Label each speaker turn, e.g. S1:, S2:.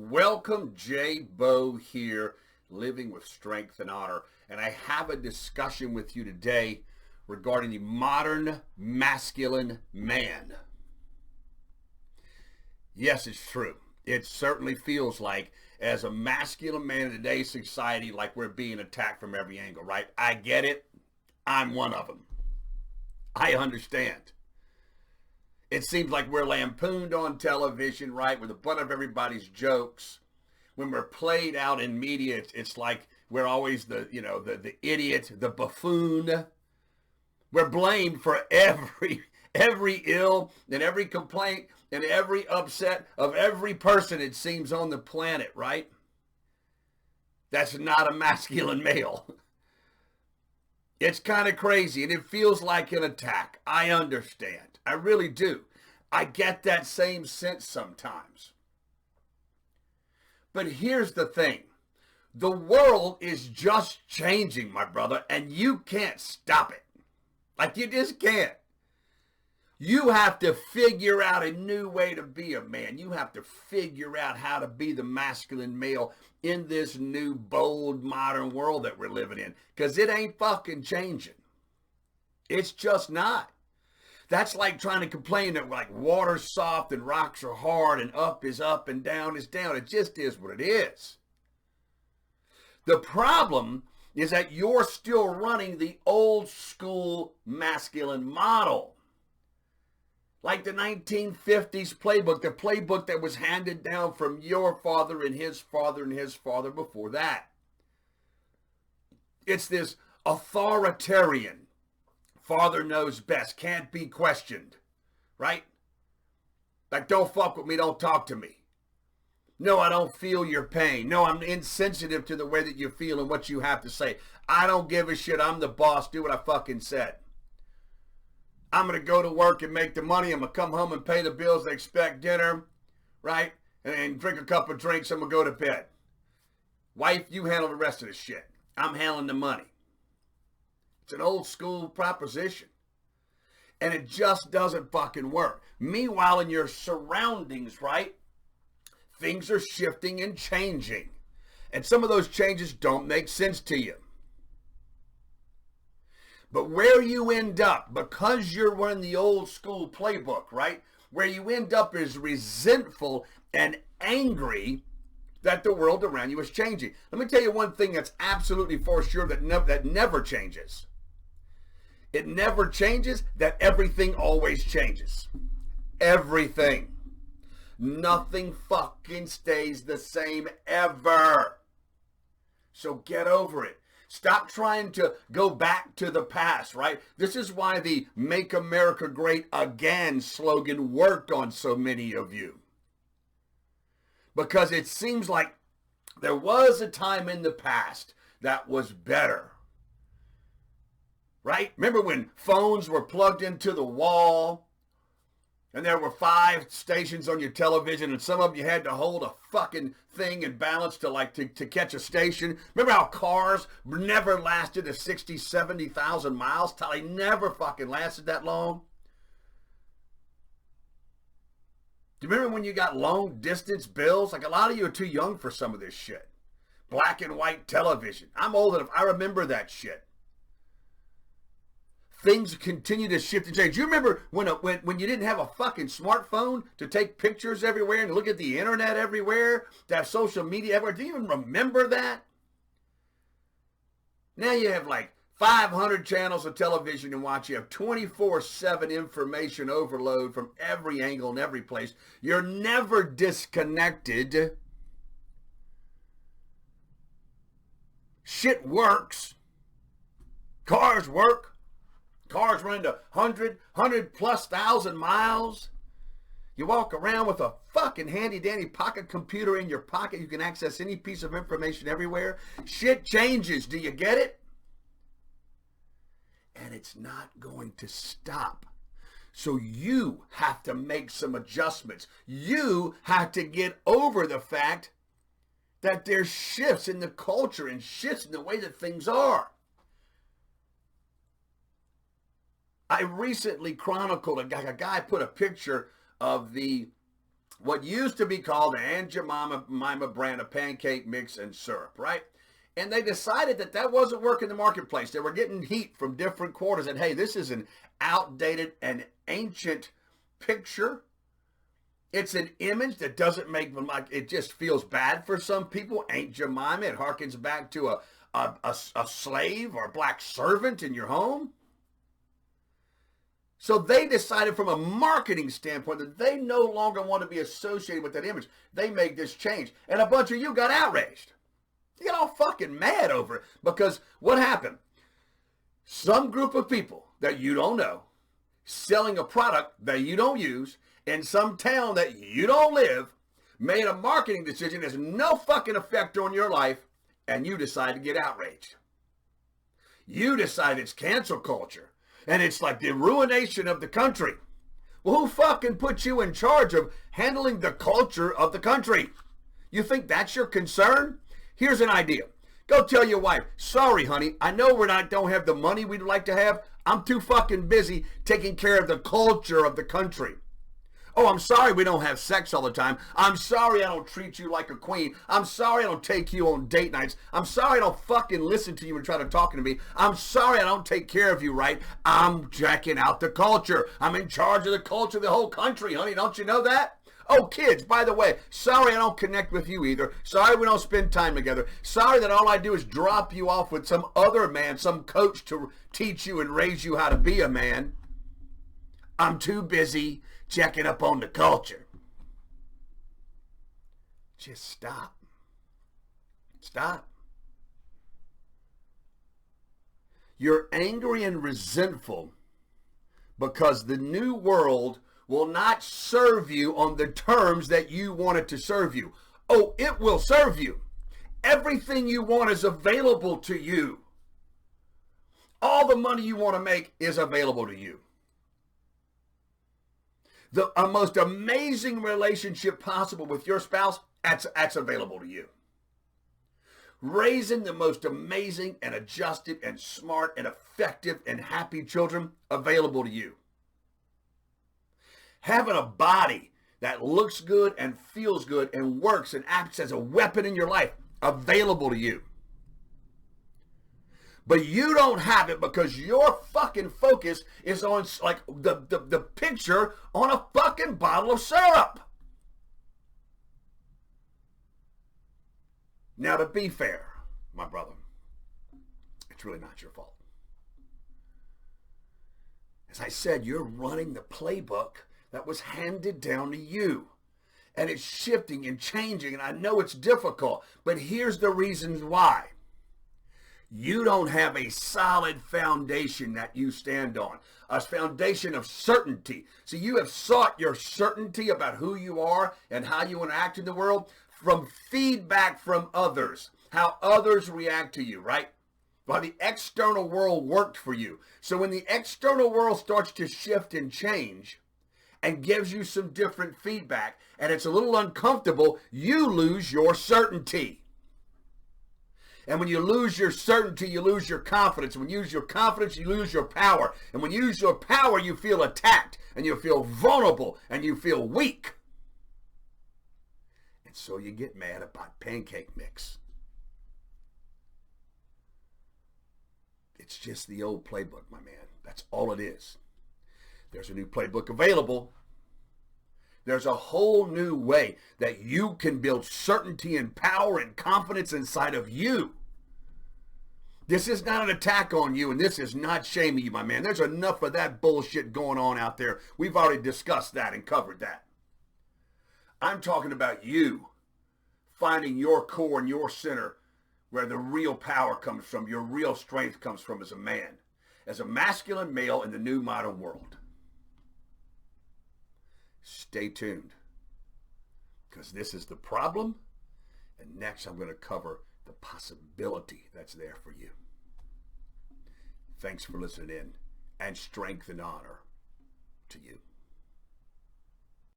S1: Welcome, Jay Bo here, living with strength and honor. And I have a discussion with you today regarding the modern masculine man. Yes, it's true. It certainly feels like, as a masculine man in today's society, like we're being attacked from every angle, right? I get it. I'm one of them. I understand. It seems like we're lampooned on television, right? We're the butt of everybody's jokes. When we're played out in media, it's like we're always the idiot, the buffoon. We're blamed for every ill and every complaint and every upset of every person, it seems, on the planet, right? That's not a masculine male. It's kind of crazy, and it feels like an attack. I understand. I really do. I get that same sense sometimes. But here's the thing. The world is just changing, my brother, and you can't stop it. Like, you just can't. You have to figure out a new way to be a man. You have to figure out how to be the masculine male in this new, bold, modern world that we're living in. Because it ain't fucking changing. It's just not. That's like trying to complain that, like, water's soft and rocks are hard and up is up and down is down. It just is what it is. The problem is that you're still running the old school masculine model. Like the 1950s playbook, the playbook that was handed down from your father and his father and his father before that. It's this authoritarian, father knows best, can't be questioned, right? Like, don't fuck with me, don't talk to me. No, I don't feel your pain. No, I'm insensitive to the way that you feel and what you have to say. I don't give a shit, I'm the boss, do what I fucking said. I'm going to go to work and make the money. I'm going to come home and pay the bills. They expect dinner, right? And drink a couple of drinks. I'm going to go to bed. Wife, you handle the rest of the shit. I'm handling the money. It's an old school proposition. And it just doesn't fucking work. Meanwhile, in your surroundings, right? Things are shifting and changing. And some of those changes don't make sense to you. But where you end up, because you're running the old school playbook, right? Where you end up is resentful and angry that the world around you is changing. Let me tell you one thing that's absolutely for sure that never changes. It never changes, that everything always changes. Everything. Nothing fucking stays the same ever. So get over it. Stop trying to go back to the past, right? This is why the Make America Great Again slogan worked on so many of you. Because it seems like there was a time in the past that was better. Right? Remember when phones were plugged into the wall and there were 5 stations on your television and some of you had to hold a fucking thing and balance to catch a station? Remember how cars never lasted to 60, 70,000 miles? They never fucking lasted that long. Do you remember when you got long distance bills? Like, a lot of you are too young for some of this shit. Black and white television. I'm old enough. I remember that shit. Things continue to shift and change. You remember when you didn't have a fucking smartphone to take pictures everywhere and look at the internet everywhere, to have social media everywhere? Do you even remember that? Now you have like 500 channels of television to watch. You have 24/7 information overload from every angle and every place. You're never disconnected. Shit works. Cars work. Cars run to 100 plus thousand miles. You walk around with a fucking handy dandy pocket computer in your pocket. You can access any piece of information everywhere. Shit changes. Do you get it? And it's not going to stop. So you have to make some adjustments. You have to get over the fact that there's shifts in the culture and shifts in the way that things are. I recently chronicled, a guy put a picture of the what used to be called the Aunt Jemima brand of pancake mix and syrup, right? And they decided that that wasn't working in the marketplace. They were getting heat from different quarters and, hey, this is an outdated and ancient picture. It's an image that doesn't make them like, it just feels bad for some people. Aunt Jemima, it harkens back to a slave or a black servant in your home. So they decided from a marketing standpoint that they no longer want to be associated with that image. They made this change. And a bunch of you got outraged. You got all fucking mad over it. Because what happened? Some group of people that you don't know selling a product that you don't use in some town that you don't live made a marketing decision that has no fucking effect on your life, and you decide to get outraged. You decide it's cancel culture. And it's like the ruination of the country. Well, who fucking put you in charge of handling the culture of the country? You think that's your concern? Here's an idea. Go tell your wife, sorry, honey, I know don't have the money we'd like to have. I'm too fucking busy taking care of the culture of the country. Oh, I'm sorry we don't have sex all the time. I'm sorry I don't treat you like a queen. I'm sorry I don't take you on date nights. I'm sorry I don't fucking listen to you and try to talk to me. I'm sorry I don't take care of you right. I'm checking out the culture. I'm in charge of the culture of the whole country, honey. Don't you know that? Oh, kids, by the way, sorry I don't connect with you either. Sorry we don't spend time together. Sorry that all I do is drop you off with some other man, some coach to teach you and raise you how to be a man. I'm too busy checking up on the culture. Just stop. Stop. You're angry and resentful because the new world will not serve you on the terms that you want it to serve you. Oh, it will serve you. Everything you want is available to you. All the money you want to make is available to you. The most amazing relationship possible with your spouse, that's available to you. Raising the most amazing and adjusted and smart and effective and happy children, available to you. Having a body that looks good and feels good and works and acts as a weapon in your life, available to you. But you don't have it because your fucking focus is on like the picture on a fucking bottle of syrup. Now, to be fair, my brother, it's really not your fault. As I said, you're running the playbook that was handed down to you. And it's shifting and changing, and I know it's difficult, but here's the reasons why. You don't have a solid foundation that you stand on, a foundation of certainty. So you have sought your certainty about who you are and how you interact in the world from feedback from others, how others react to you, right? Well, the external world worked for you. So when the external world starts to shift and change and gives you some different feedback, and it's a little uncomfortable, you lose your certainty. And when you lose your certainty, you lose your confidence. When you lose your confidence, you lose your power. And when you lose your power, you feel attacked, and you feel vulnerable, and you feel weak. And so you get mad about pancake mix. It's just the old playbook, my man. That's all it is. There's a new playbook available. There's a whole new way that you can build certainty and power and confidence inside of you. This is not an attack on you, and this is not shaming you, my man. There's enough of that bullshit going on out there. We've already discussed that and covered that. I'm talking about you finding your core and your center where the real power comes from, your real strength comes from as a man, as a masculine male in the new modern world. Stay tuned, because this is the problem, and next I'm going to cover the possibility that's there for you. Thanks for listening in, and strength and honor to you.